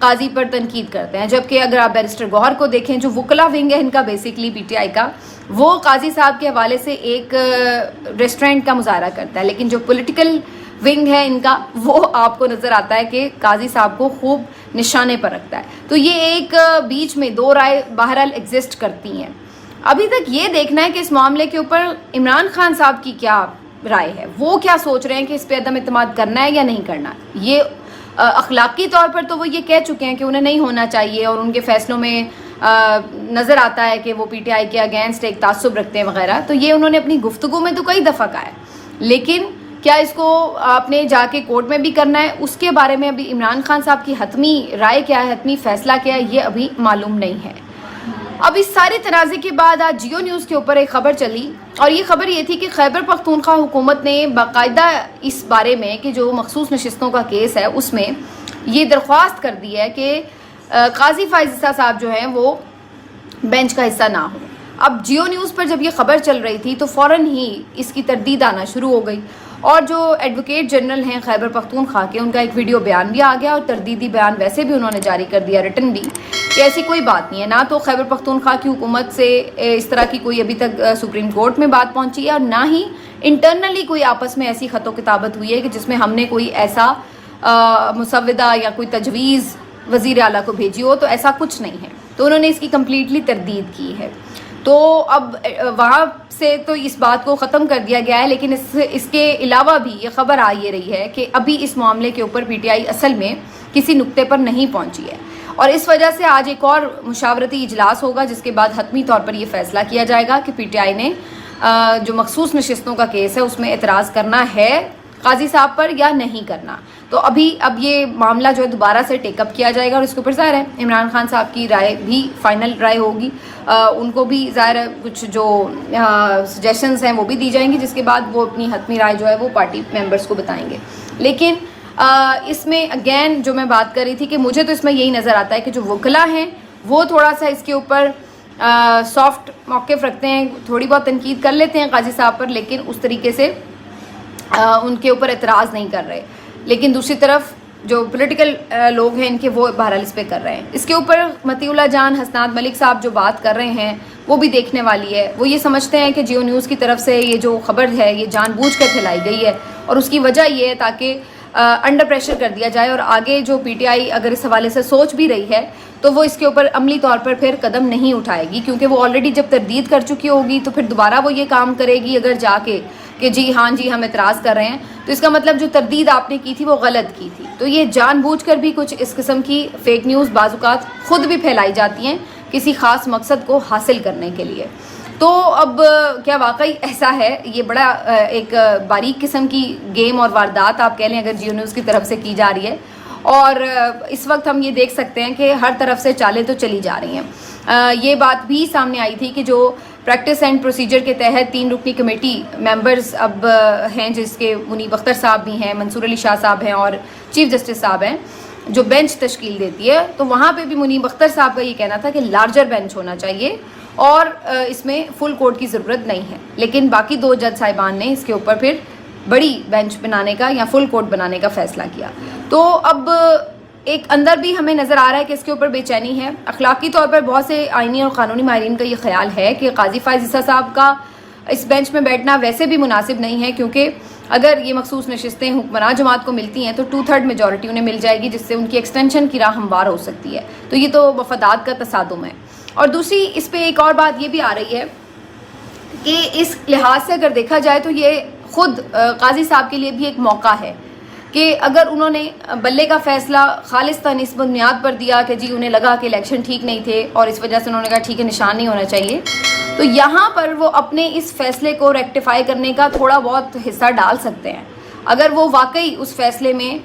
قاضی پر تنقید کرتے ہیں. جبکہ اگر آپ بیرسٹر گوہر کو دیکھیں جو وکلا ونگ ہے ان کا بیسکلی پی ٹی آئی کا, وہ قاضی صاحب کے حوالے سے ایک ریسٹورینٹ کا مظاہرہ کرتا ہے, لیکن جو پولیٹیکل ونگ ہے ان کا وہ آپ کو نظر آتا ہے کہ قاضی صاحب کو خوب نشانے پر رکھتا ہے. تو یہ ایک بیچ میں دو رائے بہرحال ایگزسٹ کرتی ہیں. ابھی تک یہ دیکھنا ہے کہ اس معاملے کے اوپر عمران خان صاحب کی کیا رائے ہے, وہ کیا سوچ رہے ہیں کہ اس پہ عدم اعتماد کرنا ہے یا نہیں کرنا. یہ اخلاقی طور پر تو وہ یہ کہہ چکے ہیں کہ انہیں نہیں ہونا چاہیے, اور ان کے فیصلوں میں نظر آتا ہے کہ وہ پی ٹی آئی کے اگینسٹ ایک تعصب رکھتے ہیں وغیرہ. تو یہ انہوں نے اپنی گفتگو میں تو کئی دفعہ کہا ہے, لیکن کیا اس کو آپ نے جا کے کورٹ میں بھی کرنا ہے, اس کے بارے میں ابھی عمران خان صاحب کی حتمی رائے کیا ہے, حتمی فیصلہ کیا ہے, یہ ابھی معلوم نہیں ہے. اب اس سارے تنازع کے بعد آج جیو نیوز کے اوپر ایک خبر چلی, اور یہ خبر یہ تھی کہ خیبر پختونخوا حکومت نے باقاعدہ اس بارے میں کہ جو مخصوص نشستوں کا کیس ہے اس میں یہ درخواست کر دی ہے کہ قاضی فائز عیسیٰ صاحب جو ہیں وہ بینچ کا حصہ نہ ہوں. اب جیو نیوز پر جب یہ خبر چل رہی تھی تو فوراً ہی اس کی تردید آنا شروع ہو گئی, اور جو ایڈوکیٹ جنرل ہیں خیبر پختونخوا کے, ان کا ایک ویڈیو بیان بھی آ گیا, اور تردیدی بیان ویسے بھی انہوں نے جاری کر دیا ریٹن بھی, کہ ایسی کوئی بات نہیں ہے. نہ تو خیبر پختونخوا کی حکومت سے اس طرح کی کوئی ابھی تک سپریم کورٹ میں بات پہنچی ہے, اور نہ ہی انٹرنلی کوئی آپس میں ایسی خط و کتابت ہوئی ہے کہ جس میں ہم نے کوئی ایسا مسودہ یا کوئی تجویز وزیر اعلیٰ کو بھیجی ہو. تو ایسا کچھ نہیں ہے. تو انہوں نے اس کی کمپلیٹلی تردید کی ہے. تو اب وہاں سے تو اس بات کو ختم کر دیا گیا ہے, لیکن اس کے علاوہ بھی یہ خبر آ یہ رہی ہے کہ ابھی اس معاملے کے اوپر پی ٹی آئی اصل میں کسی نقطے پر نہیں پہنچی ہے, اور اس وجہ سے آج ایک اور مشاورتی اجلاس ہوگا جس کے بعد حتمی طور پر یہ فیصلہ کیا جائے گا کہ پی ٹی آئی نے جو مخصوص نشستوں کا کیس ہے اس میں اعتراض کرنا ہے قاضی صاحب پر یا نہیں کرنا. تو اب یہ معاملہ جو ہے دوبارہ سے ٹیک اپ کیا جائے گا, اور اس کے اوپر ظاہر ہے عمران خان صاحب کی رائے بھی فائنل رائے ہوگی. ان کو بھی ظاہر ہے کچھ جو سجیشنز ہیں وہ بھی دی جائیں گی, جس کے بعد وہ اپنی حتمی رائے جو ہے وہ پارٹی ممبرس کو بتائیں گے. لیکن اس میں اگین جو میں بات کر رہی تھی کہ مجھے تو اس میں یہی نظر آتا ہے کہ جو وکلا ہیں وہ تھوڑا سا اس کے اوپر سافٹ موقف رکھتے ہیں, تھوڑی بہت تنقید کر لیتے ہیں قاضی صاحب پر, لیکن اس طریقے سے ان کے اوپر اعتراض نہیں کر رہے. لیکن دوسری طرف جو پولیٹیکل لوگ ہیں ان کے وہ بہرحال اس پہ کر رہے ہیں. اس کے اوپر مطیع اللہ جان, حسنات ملک صاحب جو بات کر رہے ہیں وہ بھی دیکھنے والی ہے. وہ یہ سمجھتے ہیں کہ جیو نیوز کی طرف سے یہ جو خبر ہے یہ جان بوجھ کر پھیلائی گئی ہے, اور اس کی وجہ یہ ہے تاکہ انڈر پریشر کر دیا جائے, اور آگے جو پی ٹی آئی اگر اس حوالے سے سوچ بھی رہی ہے تو وہ اس کے اوپر عملی طور پر پھر قدم نہیں اٹھائے گی, کیونکہ وہ آلریڈی جب تردید کر چکی ہوگی تو پھر دوبارہ وہ یہ کام کرے گی اگر جا کے کہ جی ہاں جی ہم اعتراض کر رہے ہیں, تو اس کا مطلب جو تردید آپ نے کی تھی وہ غلط کی تھی. تو یہ جان بوجھ کر بھی کچھ اس قسم کی فیک نیوز بعض اوقات خود بھی پھیلائی جاتی ہیں کسی خاص مقصد کو حاصل کرنے کے لیے. تو اب کیا واقعی ایسا ہے؟ یہ بڑا ایک باریک قسم کی گیم اور واردات آپ کہہ لیں اگر جیو نیوز کی طرف سے کی جا رہی ہے, اور اس وقت ہم یہ دیکھ سکتے ہیں کہ ہر طرف سے چالیں تو چلی جا رہی ہیں. یہ بات بھی سامنے آئی تھی کہ جو پریکٹس اینڈ پروسیجر کے تحت 3 رکنی کمیٹی ممبرز اب ہیں, جس کے منیب اختر صاحب بھی ہیں, منصور علی شاہ صاحب ہیں, اور چیف جسٹس صاحب ہیں جو بینچ تشکیل دیتی ہے. تو وہاں پہ بھی منیب اختر صاحب کا یہ کہنا تھا کہ لارجر بینچ ہونا چاہیے اور اس میں فل کورٹ کی ضرورت نہیں ہے. لیکن باقی 2 جج صاحبان نے اس کے اوپر پھر بڑی بینچ بنانے کا یا فل کورٹ بنانے کا فیصلہ کیا. تو اب ایک اندر بھی ہمیں نظر آ رہا ہے کہ اس کے اوپر بے چینی ہے. اخلاقی طور پر بہت سے آئینی اور قانونی ماہرین کا یہ خیال ہے کہ قاضی فائز عیسیٰ صاحب کا اس بینچ میں بیٹھنا ویسے بھی مناسب نہیں ہے, کیونکہ اگر یہ مخصوص نشستیں حکمراں جماعت کو ملتی ہیں تو 2/3 میجورٹی انہیں مل جائے گی, جس سے ان کی ایکسٹینشن کی راہ ہموار ہو سکتی ہے. تو یہ تو مفادات کا تصادم ہے. اور دوسری اس پہ ایک اور بات یہ بھی آ رہی ہے کہ اس لحاظ سے اگر دیکھا جائے تو یہ خود قاضی صاحب کے لیے بھی ایک موقع ہے کہ اگر انہوں نے بلے کا فیصلہ خالصتاً اس بنیاد پر دیا کہ جی انہیں لگا کہ الیکشن ٹھیک نہیں تھے اور اس وجہ سے انہوں نے کہا ٹھیک ہے نشان نہیں ہونا چاہیے, تو یہاں پر وہ اپنے اس فیصلے کو ریکٹیفائی کرنے کا تھوڑا بہت حصہ ڈال سکتے ہیں. اگر وہ واقعی اس فیصلے میں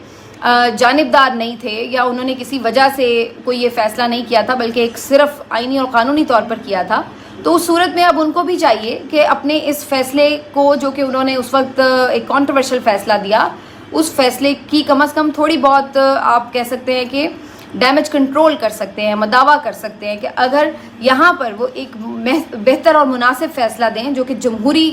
جانبدار نہیں تھے یا انہوں نے کسی وجہ سے کوئی یہ فیصلہ نہیں کیا تھا بلکہ ایک صرف آئینی اور قانونی طور پر کیا تھا, تو اس صورت میں اب ان کو بھی چاہیے کہ اپنے اس فیصلے کو جو کہ انہوں نے اس وقت ایک کانٹروورشل فیصلہ دیا, اس فیصلے کی کم از کم تھوڑی بہت آپ کہہ سکتے ہیں کہ ڈیمیج کنٹرول کر سکتے ہیں, مداوا کر سکتے ہیں کہ اگر یہاں پر وہ ایک بہتر اور مناسب فیصلہ دیں جو کہ جمہوری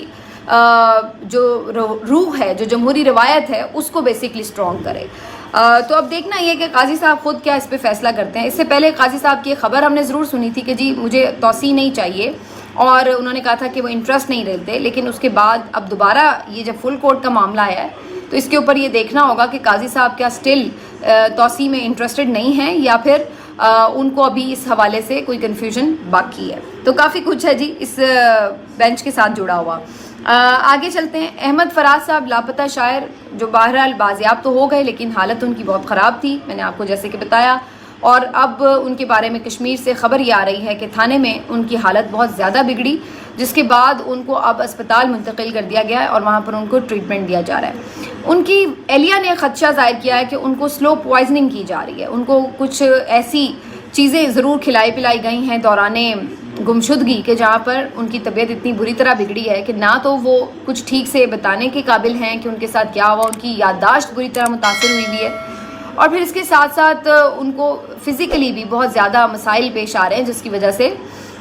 جو روح ہے, جو جمہوری روایت ہے, اس کو بیسکلی اسٹرانگ کرے. تو اب دیکھنا یہ کہ قاضی صاحب خود کیا اس پہ فیصلہ کرتے ہیں. اس سے پہلے قاضی صاحب کی خبر ہم نے ضرور سنی تھی کہ جی مجھے توسیع نہیں چاہیے، اور انہوں نے کہا تھا کہ وہ انٹرسٹ نہیں لیتے. لیکن اس کے بعد اب دوبارہ یہ جب فل کورٹ کا معاملہ آیا ہے تو اس کے اوپر یہ دیکھنا ہوگا کہ قاضی صاحب کیا سٹل توسیع میں انٹرسٹڈ نہیں ہیں یا پھر ان کو ابھی اس حوالے سے کوئی کنفیوژن باقی ہے. تو کافی کچھ ہے جی اس بینچ کے ساتھ جڑا ہوا. آگے چلتے ہیں. احمد فراز صاحب لاپتہ شاعر جو بہرحال بازیاب تو ہو گئے لیکن حالت ان کی بہت خراب تھی، میں نے آپ کو جیسے کہ بتایا، اور اب ان کے بارے میں کشمیر سے خبر یہ آ رہی ہے کہ تھانے میں ان کی حالت بہت زیادہ بگڑی، جس کے بعد ان کو اب اسپتال منتقل کر دیا گیا ہے اور وہاں پر ان کو ٹریٹمنٹ دیا جا رہا ہے. ان کی اہلیہ نے خدشہ ظاہر کیا ہے کہ ان کو سلو پوائزننگ کی جا رہی ہے. ان کو کچھ ایسی چیزیں ضرور کھلائی پلائی گئی ہیں دوران گمشدگی کہ جہاں پر ان کی طبیعت اتنی بری طرح بگڑی ہے کہ نہ تو وہ کچھ ٹھیک سے بتانے کے قابل ہیں کہ ان کے ساتھ کیا ہوا. ان کی یادداشت بری طرح متاثر ہوئی ہے، اور پھر اس کے ساتھ ساتھ ان کو فزیکلی بھی بہت زیادہ مسائل پیش آ رہے ہیں جس کی وجہ سے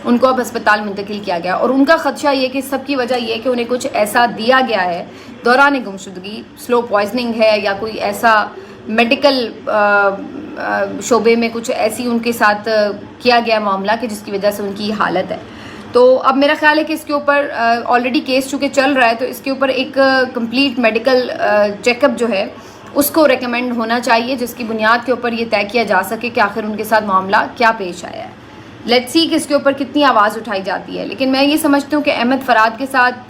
ان کو اب اسپتال منتقل کیا گیا. اور ان کا خدشہ یہ کہ سب کی وجہ یہ کہ انہیں کچھ ایسا دیا گیا ہے دوران گمشدگی، سلو پوائزننگ ہے یا کوئی ایسا میڈیکل شعبے میں کچھ ایسی ان کے ساتھ کیا گیا معاملہ کہ جس کی وجہ سے ان کی حالت ہے. تو اب میرا خیال ہے کہ اس کے اوپر آلریڈی کیس چونکہ چل رہا ہے تو اس کے اوپر ایک کمپلیٹ میڈیکل چیک اپ جو ہے اس کو ریکمینڈ ہونا چاہیے، جس کی بنیاد کے اوپر یہ طے کیا جا سکے کہ آخر ان کے ساتھ معاملہ کیا پیش آیا ہے. لیٹس سی کہ اس کے اوپر کتنی آواز اٹھائی جاتی ہے. لیکن میں یہ سمجھتی ہوں کہ احمد فراد کے ساتھ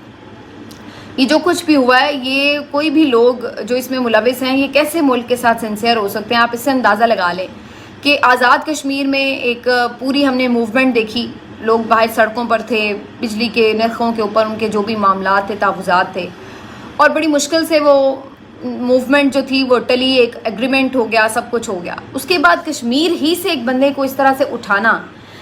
یہ جو کچھ بھی ہوا ہے، یہ کوئی بھی لوگ جو اس میں ملوث ہیں یہ کیسے ملک کے ساتھ سنسیئر ہو سکتے ہیں. آپ اس سے اندازہ لگا لیں کہ آزاد کشمیر میں ایک پوری ہم نے موومنٹ دیکھی، لوگ باہر سڑکوں پر تھے، بجلی کے نرخوں کے اوپر ان کے جو بھی معاملات تھے، تحفظات تھے، اور بڑی مشکل سے وہ موومنٹ جو تھی وہ ٹلی، ایک ایگریمنٹ ہو گیا، سب کچھ ہو گیا. اس کے بعد کشمیر ہی سے ایک بندے کو اس طرح سے اٹھانا،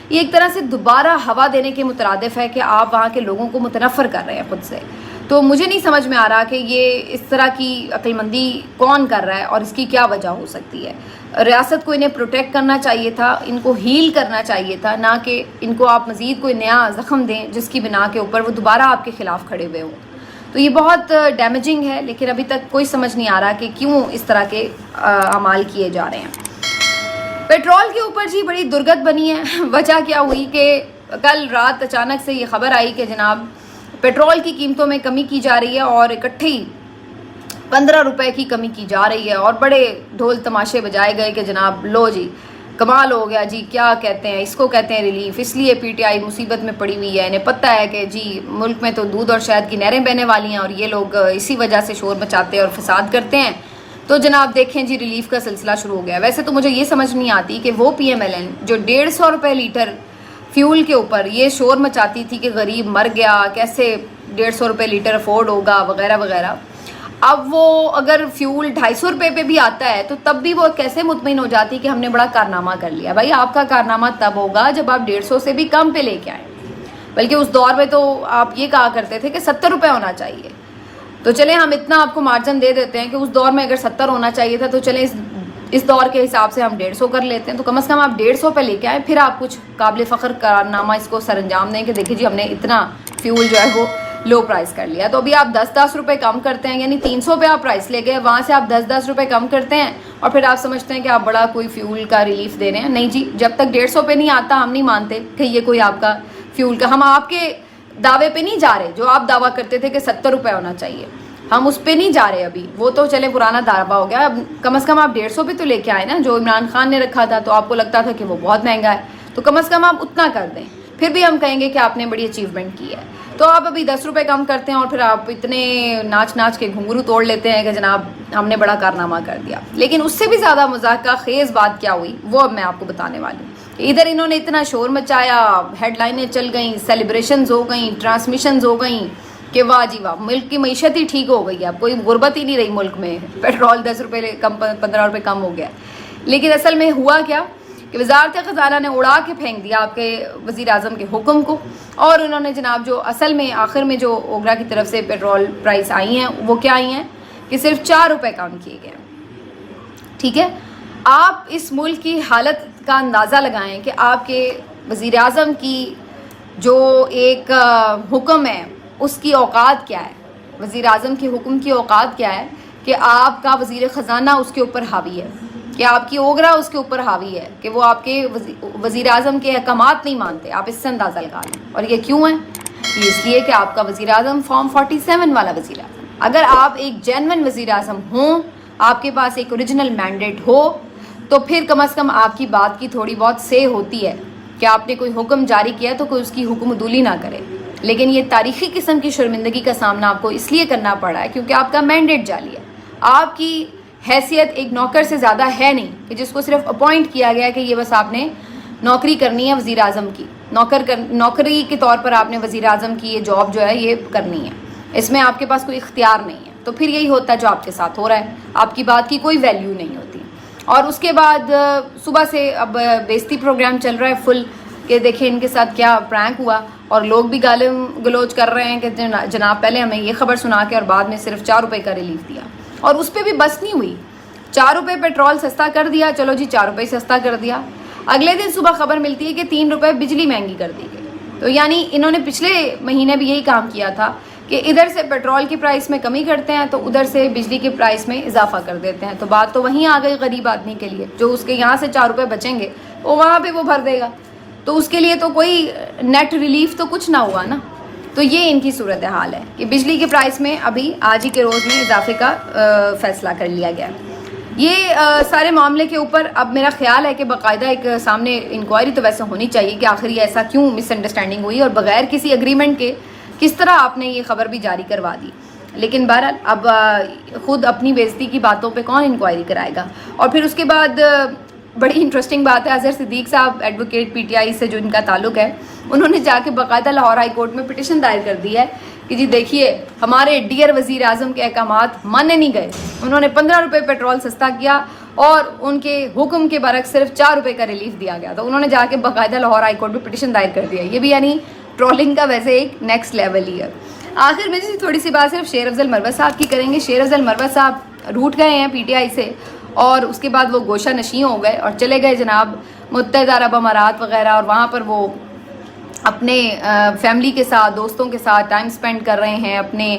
یہ ایک طرح سے دوبارہ ہوا دینے کے مترادف ہے کہ آپ وہاں کے لوگوں کو متنفر کر رہے ہیں خود سے. تو مجھے نہیں سمجھ میں آ رہا کہ یہ اس طرح کی عقل مندی کون کر رہا ہے اور اس کی کیا وجہ ہو سکتی ہے. ریاست کو انہیں پروٹیکٹ کرنا چاہیے تھا، ان کو ہیل کرنا چاہیے تھا، نہ کہ ان کو آپ مزید کوئی نیا زخم دیں جس کی بنا کے اوپر وہ دوبارہ آپ کے خلاف کھڑے ہوئے ہوں. تو یہ بہت ڈیمیجنگ ہے، لیکن ابھی تک کوئی سمجھ نہیں آ رہا کہ کیوں اس طرح کے اعمال کیے جا رہے ہیں. پیٹرول کے اوپر جی بڑی درگت بنی ہے. وجہ کیا ہوئی کہ کل رات اچانک سے یہ خبر آئی کہ جناب پیٹرول کی قیمتوں میں کمی کی جا رہی ہے اور اکٹھے 15 روپے کی کمی کی جا رہی ہے، اور بڑے ڈھول تماشے بجائے گئے کہ جناب لو جی کمال ہو گیا جی، کیا کہتے ہیں اس کو، کہتے ہیں ریلیف. اس لیے پی ٹی آئی مصیبت میں پڑی ہوئی ہے. انہیں پتہ ہے کہ جی ملک میں تو دودھ اور شہد کی نہریں بہنے والی ہیں اور یہ لوگ اسی وجہ سے شور مچاتے اور فساد کرتے ہیں. تو جناب دیکھیں جی ریلیف کا سلسلہ شروع ہو گیا. ویسے تو مجھے یہ سمجھ نہیں آتی کہ وہ پی ایم ایل این جو 150 روپے لیٹر فیول کے اوپر یہ شور مچاتی تھی کہ غریب مر گیا، کیسے 150 روپے لیٹر افورڈ ہوگا وغیرہ وغیرہ، اب وہ اگر فیول 250 روپے پہ بھی آتا ہے تو تب بھی وہ کیسے مطمئن ہو جاتی کہ ہم نے بڑا کارنامہ کر لیا. بھائی آپ کا کارنامہ تب ہوگا جب آپ 150 سے بھی کم پہ لے کے آئیں. بلکہ اس دور میں تو آپ یہ کہا کرتے تھے کہ 70 روپے ہونا چاہیے. تو چلیں ہم اتنا آپ کو مارجن دے دیتے ہیں کہ اس دور میں اگر 70 ہونا چاہیے تھا تو چلیں اس دور کے حساب سے ہم 150 کر لیتے ہیں. تو کم از کم آپ 150 پہ لے کے آئیں، پھر آپ کچھ قابل فخر کارنامہ اس کو سر انجام دیں کہ دیکھیں جی ہم نے اتنا فیول جو ہے وہ لو پرائز کر لیا. تو ابھی آپ 10-10 روپے کم کرتے ہیں، یعنی 300 پہ آپ پرائس لے گئے، وہاں سے آپ 10-10 روپے کم کرتے ہیں اور پھر آپ سمجھتے ہیں کہ آپ بڑا کوئی فیول کا ریلیف دے رہے ہیں. نہیں جی، جب تک 150 پہ نہیں آتا ہم نہیں مانتے کہ یہ کوئی آپ کا فیول کا، ہم آپ کے دعوے پہ نہیں جا رہے جو آپ دعویٰ کرتے تھے کہ 70 روپے ہونا چاہیے، ہم اس پہ نہیں جا رہے ابھی. وہ تو چلے پرانا دعویٰ ہو گیا. اب کم از کم آپ 150 پہ تو لے کے آئے نا. جو عمران خان نے رکھا تھا تو آپ کو لگتا تھا کہ وہ بہت مہنگا ہے، تو کم از کم آپ اتنا کر دیں، پھر بھی ہم کہیں گے کہ آپ نے بڑی اچیومنٹ کی ہے. تو آپ ابھی 10 روپے کم کرتے ہیں اور پھر آپ اتنے ناچ کے گھنگرو توڑ لیتے ہیں کہ جناب ہم نے بڑا کارنامہ کر دیا. لیکن اس سے بھی زیادہ مذاکرہ خیز بات کیا ہوئی وہ اب میں آپ کو بتانے والی ہوں. ادھر انہوں نے اتنا شور مچایا، ہیڈ لائنیں چل گئیں، سیلیبریشنز ہو گئیں، ٹرانسمیشنز ہو گئیں کہ واہ جی واہ ملک کی معیشت ہی ٹھیک ہو گئی ہے، اب کوئی غربت ہی نہیں رہی ملک میں، پیٹرول 10 روپے کم 15 روپے کم ہو گیا. لیکن اصل میں ہوا کیا کہ وزارت خزانہ نے اڑا کے پھینک دیا آپ کے وزیر اعظم کے حکم کو، اور انہوں نے جناب جو اصل میں آخر میں جو اوگرا کی طرف سے پیٹرول پرائس آئی ہیں وہ کیا آئی ہیں کہ صرف 4 روپے کم کیے گئے. ٹھیک ہے، آپ اس ملک کی حالت کا اندازہ لگائیں کہ آپ کے وزیر اعظم کی جو ایک حکم ہے اس کی اوقات کیا ہے. وزیر اعظم کے حکم کی اوقات کیا ہے کہ آپ کا وزیر خزانہ اس کے اوپر حاوی ہے، کہ آپ کی اوگرا اس کے اوپر حاوی ہے، کہ وہ آپ کے وزیر اعظم کے احکامات نہیں مانتے. آپ اس سے اندازہ لگا لیں. اور یہ کیوں ہے؟ یہ اس لیے کہ آپ کا وزیر اعظم فارم 47 والا وزیر اعظم. اگر آپ ایک جینون وزیر اعظم ہوں، آپ کے پاس ایک اوریجنل مینڈیٹ ہو، تو پھر کم از کم آپ کی بات کی تھوڑی بہت سے ہوتی ہے کہ آپ نے کوئی حکم جاری کیا تو کوئی اس کی حکم عدولی نہ کرے. لیکن یہ تاریخی قسم کی شرمندگی کا سامنا آپ کو اس لیے کرنا پڑا ہے کیونکہ آپ کا مینڈیٹ جعلی ہے. آپ کی حیثیت ایک نوکر سے زیادہ ہے نہیں کہ جس کو صرف اپوائنٹ کیا گیا کہ یہ بس آپ نے نوکری کرنی ہے وزیر اعظم کی، نوکری کے طور پر آپ نے وزیر اعظم کی یہ جاب جو ہے یہ کرنی ہے. اس میں آپ کے پاس کوئی اختیار نہیں ہے. تو پھر یہی ہوتا ہے جو آپ کے ساتھ ہو رہا ہے، آپ کی بات کی کوئی ویلیو نہیں ہوتی. اور اس کے بعد صبح سے اب بےعزتی پروگرام چل رہا ہے فل، کہ دیکھیں ان کے ساتھ کیا پرینک ہوا، اور لوگ بھی گالم گلوچ کر رہے ہیں کہ جناب پہلے ہمیں یہ خبر سنا کے اور بعد میں صرف 4 روپے کا ریلیف دیا. اور اس پہ بھی بس نہیں ہوئی. 4 روپے پیٹرول سستا کر دیا، چلو جی 4 روپے سستا کر دیا. اگلے دن صبح خبر ملتی ہے کہ 3 روپے بجلی مہنگی کر دی گئی. تو یعنی انہوں نے پچھلے مہینے بھی یہی کام کیا تھا کہ ادھر سے پیٹرول کی پرائس میں کمی کرتے ہیں تو ادھر سے بجلی کی پرائس میں اضافہ کر دیتے ہیں. تو بات تو وہیں آ گئی غریب آدمی کے لیے، جو اس کے یہاں سے 4 روپے بچیں گے وہ وہاں پہ وہ بھر دے گا. تو اس کے لیے تو کوئی نیٹ ریلیف تو کچھ نہ ہوا نا. تو یہ ان کی صورتحال ہے کہ بجلی کی پرائس میں ابھی آج ہی کے روز میں اضافے کا فیصلہ کر لیا گیا. یہ سارے معاملے کے اوپر اب میرا خیال ہے کہ باقاعدہ ایک سامنے انکوائری تو ویسے ہونی چاہیے کہ آخر یہ ایسا کیوں مس انڈرسٹینڈنگ ہوئی اور بغیر کسی اگریمنٹ کے کس طرح آپ نے یہ خبر بھی جاری کروا دی. لیکن بہرحال اب خود اپنی بےعزتی کی باتوں پہ کون انکوائری کرائے گا. اور پھر اس کے بعد بڑی انٹرسٹنگ بات ہے، اظہر صدیق صاحب ایڈوکیٹ پی ٹی آئی سے جو ان کا تعلق ہے، انہوں نے جا کے باقاعدہ لاہور ہائی کورٹ میں پٹیشن دائر کر دی ہے کہ جی دیکھیے ہمارے ڈیئر وزیر اعظم کے احکامات مانے نہیں گئے. انہوں نے 15 روپے پیٹرول سستا کیا اور ان کے حکم کے برعکس صرف 4 روپے کا ریلیف دیا گیا. تو انہوں نے جا کے باقاعدہ لاہور ہائی کورٹ میں پٹیشن دائر کر دیا. یہ بھی یعنی ٹرولنگ کا ویسے ایک نیکسٹ لیول ہی ہے. آخر میں تھوڑی سی بات صرف شیر افضل مروت صاحب کی کریں گے. شیر افضل مروت صاحب روٹ گئے ہیں پی ٹی آئی سے، اور اس کے بعد وہ گوشہ نشین ہو گئے اور چلے گئے جناب متحدہ عرب امارات وغیرہ، اور وہاں پر وہ اپنے فیملی کے ساتھ دوستوں کے ساتھ ٹائم سپینڈ کر رہے ہیں، اپنے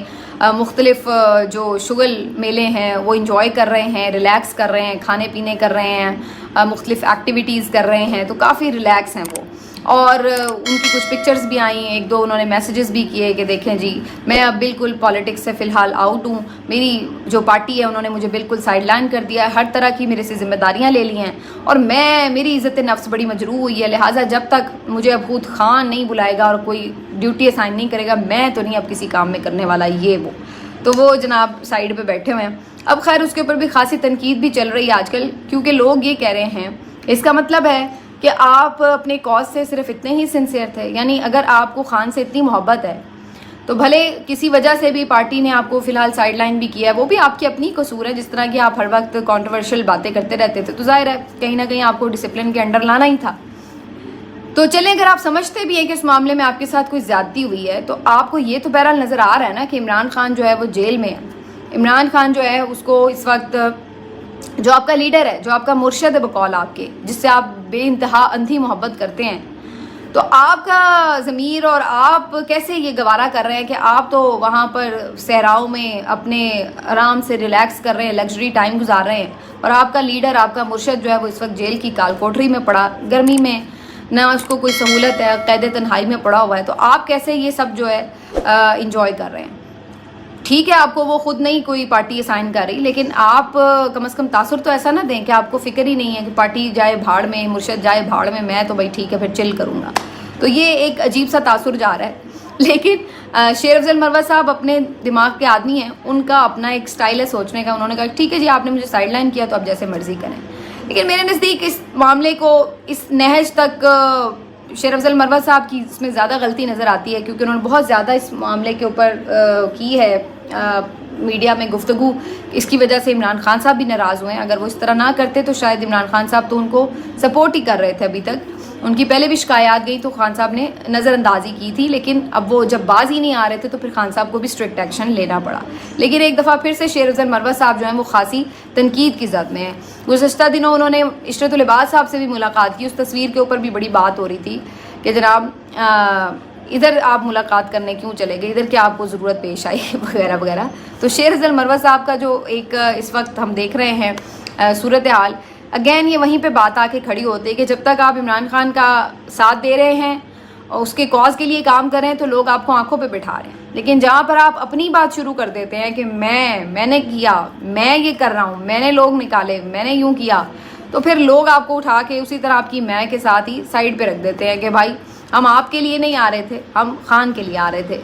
مختلف جو شغل میلے ہیں وہ انجوائے کر رہے ہیں، ریلیکس کر رہے ہیں، کھانے پینے کر رہے ہیں، مختلف ایکٹیویٹیز کر رہے ہیں. تو کافی ریلیکس ہیں وہ. اور ان کی کچھ پکچرز بھی آئیں، ایک دو انہوں نے میسیجز بھی کیے کہ دیکھیں جی میں اب بالکل پالیٹکس سے فی الحال آؤٹ ہوں، میری جو پارٹی ہے انہوں نے مجھے بالکل سائڈ لائن کر دیا ہے، ہر طرح کی میرے سے ذمہ داریاں لے لی ہیں، اور میری عزت نفس بڑی مجروح ہوئی ہے، لہٰذا جب تک مجھے ابہود خان نہیں بلائے گا اور کوئی ڈیوٹی اسائن نہیں کرے گا میں تو نہیں اب کسی کام میں کرنے والا. یہ وہ تو وہ جناب سائڈ پہ بیٹھے ہوئے ہیں. اب خیر اس کے اوپر بھی خاصی تنقید بھی چل رہی ہے آج کل، کیونکہ لوگ یہ کہہ رہے ہیں اس کا مطلب ہے کہ آپ اپنے کاز سے صرف اتنے ہی سنسیئر تھے. یعنی اگر آپ کو خان سے اتنی محبت ہے تو بھلے کسی وجہ سے بھی پارٹی نے آپ کو فی الحال سائڈ لائن بھی کیا ہے، وہ بھی آپ کی اپنی قصور ہے. جس طرح کہ آپ ہر وقت کانٹروورشل باتیں کرتے رہتے تھے تو ظاہر ہے کہیں نہ کہیں آپ کو ڈسپلن کے انڈر لانا ہی تھا. تو چلیں اگر آپ سمجھتے بھی ہیں کہ اس معاملے میں آپ کے ساتھ کوئی زیادتی ہوئی ہے تو آپ کو یہ تو بہرحال نظر آ رہا ہے نا کہ عمران خان جو ہے وہ جیل میں ہے. عمران خان جو ہے اس کو اس وقت جو آپ کا لیڈر ہے، جو آپ کا مرشد ہے بقول آپ کے، جس سے آپ بے انتہا اندھی محبت کرتے ہیں، تو آپ کا ضمیر اور آپ کیسے یہ گوارا کر رہے ہیں کہ آپ تو وہاں پر صحراؤں میں اپنے آرام سے ریلیکس کر رہے ہیں، لگژری ٹائم گزار رہے ہیں، اور آپ کا لیڈر آپ کا مرشد جو ہے وہ اس وقت جیل کی کال کوٹری میں پڑا، گرمی میں نہ اس کو کوئی سہولت ہے، قید تنہائی میں پڑا ہوا ہے. تو آپ کیسے یہ سب جو ہے انجوائے کر رہے ہیں؟ ٹھیک ہے آپ کو وہ خود نہیں کوئی پارٹی اسائن کر رہی، لیکن آپ کم از کم تاثر تو ایسا نہ دیں کہ آپ کو فکر ہی نہیں ہے کہ پارٹی جائے بھاڑ میں، مرشد جائے بھاڑ میں تو بھائی ٹھیک ہے پھر چل کروں گا. تو یہ ایک عجیب سا تاثر جا رہا ہے. لیکن شیر افضل مروت صاحب اپنے دماغ کے آدمی ہیں، ان کا اپنا ایک سٹائل ہے سوچنے کا. انہوں نے کہا ٹھیک ہے جی آپ نے مجھے سائڈ لائن کیا تو اب جیسے مرضی کریں. لیکن میرے نزدیک اس معاملے کو اس نہج تک شیر افضل مروت صاحب کی اس میں زیادہ غلطی نظر آتی ہے، کیونکہ انہوں نے بہت زیادہ اس معاملے کے اوپر کی ہے میڈیا میں گفتگو. اس کی وجہ سے عمران خان صاحب بھی ناراض ہوئے ہیں. اگر وہ اس طرح نہ کرتے تو شاید عمران خان صاحب تو ان کو سپورٹ ہی کر رہے تھے ابھی تک. ان کی پہلے بھی شکایات گئی تو خان صاحب نے نظر اندازی کی تھی، لیکن اب وہ جب باز ہی نہیں آ رہے تھے تو پھر خان صاحب کو بھی اسٹرکٹ ایکشن لینا پڑا. لیکن ایک دفعہ پھر سے شیر افضل مروت صاحب جو ہیں وہ خاصی تنقید کی زد میں ہیں. گزشتہ دنوں انہوں نے عشرت العباد صاحب سے بھی ملاقات کی. اس تصویر کے اوپر بھی بڑی بات ہو رہی تھی کہ جناب ادھر آپ ملاقات کرنے کیوں چلے گئے, ادھر کیا آپ کو ضرورت پیش آئی وغیرہ وغیرہ. تو شیر افضل مروہ صاحب کا جو ایک اس وقت ہم دیکھ رہے ہیں صورتحال, اگین یہ وہیں پہ بات آ کے کھڑی ہوتی ہے کہ جب تک آپ عمران خان کا ساتھ دے رہے ہیں اور اس کے کاز کے لیے کام کر رہے ہیں تو لوگ آپ کو آنکھوں پہ بٹھا رہے ہیں, لیکن جہاں پر آپ اپنی بات شروع کر دیتے ہیں کہ میں نے کیا, میں یہ کر رہا ہوں, میں نے لوگ نکالے, میں نے یوں کیا, تو پھر لوگ آپ کو اٹھا کے اسی طرح آپ کی میں کے ساتھ ہی سائڈ پہ رکھ دیتے ہیں کہ بھائی ہم آپ کے لیے نہیں آ رہے تھے, ہم خان کے لیے آ رہے تھے.